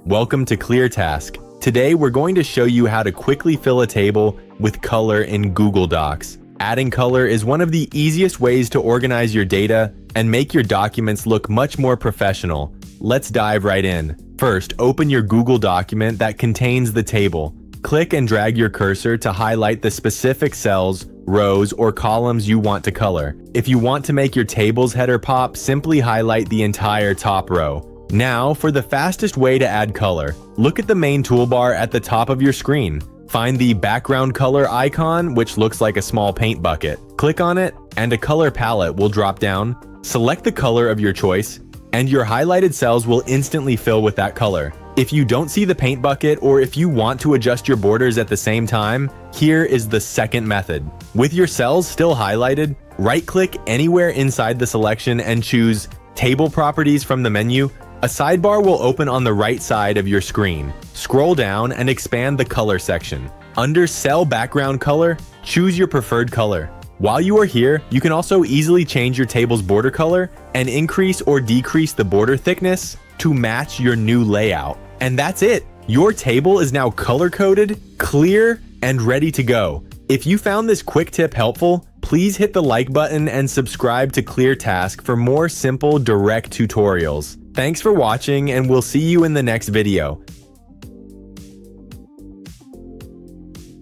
Welcome to ClearTask. Today we're going to show you how to quickly fill a table with color in Google Docs. Adding color is one of the easiest ways to organize your data and make your documents look much more professional. Let's dive right in. First, open your Google document that contains the table. Click and drag your cursor to highlight the specific cells, rows, or columns you want to color. If you want to make your table's header pop, simply highlight the entire top row. Now, for the fastest way to add color, look at the main toolbar at the top of your screen. Find the background color icon, which looks like a small paint bucket. Click on it, and a color palette will drop down. Select the color of your choice, and your highlighted cells will instantly fill with that color. If you don't see the paint bucket, or if you want to adjust your borders at the same time, here is the second method. With your cells still highlighted, right-click anywhere inside the selection and choose Table Properties from the menu. A sidebar will open on the right side of your screen. Scroll down and expand the color section. Under Cell Background Color, choose your preferred color. While you are here, you can also easily change your table's border color and increase or decrease the border thickness to match your new layout. And that's it! Your table is now color-coded, clear, and ready to go. If you found this quick tip helpful, please hit the like button and subscribe to ClearTask for more simple, direct tutorials. Thanks for watching, and we'll see you in the next video.